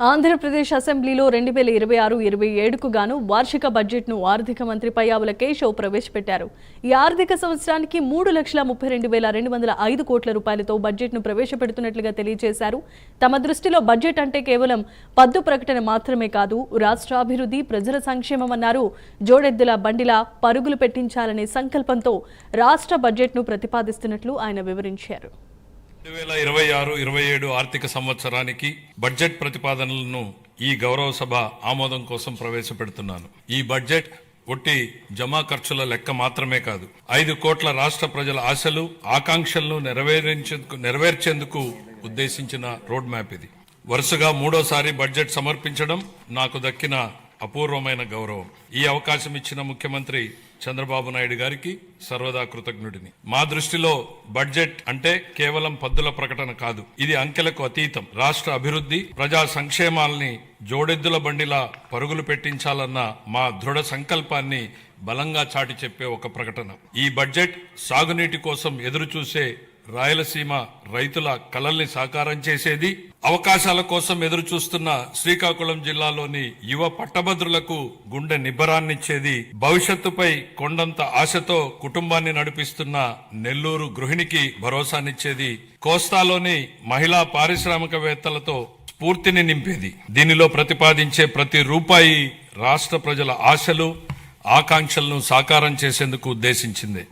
ఆంధ్రప్రదేశ్ అసెంబ్లీలో 2026-27కు గాను వార్షిక బడ్జెట్ను ఆర్థిక మంత్రి పయ్యావుల కేశవ్ ప్రవేశపెట్టారు. ఈ ఆర్థిక సంవత్సరానికి 3,32,205 కోట్ల రూపాయలతో బడ్జెట్ను ప్రవేశపెడుతున్నట్లుగా తెలియజేశారు. తమ దృష్టిలో బడ్జెట్ అంటే కేవలం పద్దు ప్రకటన మాత్రమే కాదు, రాష్ట్ర అభివృద్ధి, ప్రజల సంక్షేమం అన్నారు. జోడెద్దుల బండిలా పరుగులు పెట్టించాలనే సంకల్పంతో రాష్ట్ర బడ్జెట్ను ప్రతిపాదిస్తున్నట్లు ఆయన వివరించారు. 2026-27 ఆర్థిక సంవత్సరానికి బడ్జెట్ ప్రతిపాదనలను ఈ గౌరవ సభ ఆమోదం కోసం ప్రవేశపెడుతున్నాను. ఈ బడ్జెట్ ఒట్టి జమా ఖర్చుల లెక్క మాత్రమే కాదు, 5 కోట్ల రాష్ట్ర ప్రజల ఆశలు, ఆకాంక్షలను నెరవేర్చేందుకు ఉద్దేశించిన రోడ్ మ్యాప్ ఇది. వరుసగా 3వ బడ్జెట్ సమర్పించడం నాకు దక్కిన అపూర్వమైన గౌరవం. ఈ అవకాశం ఇచ్చిన ముఖ్యమంత్రి చంద్రబాబు నాయుడు గారికి సర్వదా కృతజ్ఞుడిని. మా దృష్టిలో బడ్జెట్ అంటే కేవలం పద్దుల ప్రకటన కాదు, ఇది అంకెలకు అతీతం. రాష్ట్ర అభివృద్ధి, ప్రజా సంక్షేమాల్ని జోడెద్దుల బండిలా పరుగులు పెట్టించాలన్న మా దృఢ సంకల్పాన్ని బలంగా చాటి చెప్పే ఒక ప్రకటన. ఈ బడ్జెట్ సాగునీటి కోసం ఎదురు చూసే రాయలసీమ రైతుల కలల్ని సాకారం చేసేది, అవకాశాల కోసం ఎదురు చూస్తున్న శ్రీకాకుళం జిల్లాలోని యువ పట్టభద్రులకు గుండె నిబ్బరాన్నిచ్చేది, భవిష్యత్తుపై కొండంత ఆశతో కుటుంబాన్ని నడిపిస్తున్న నెల్లూరు గృహిణికి భరోసానిచ్చేది, కోస్తాలోని మహిళా పారిశ్రామికవేత్తలతో స్ఫూర్తిని నింపేది. దీనిలో ప్రతిపాదించే ప్రతి రూపాయి రాష్ట్ర ప్రజల ఆశలు, ఆకాంక్షలను సాకారం చేసేందుకు ఉద్దేశించింది.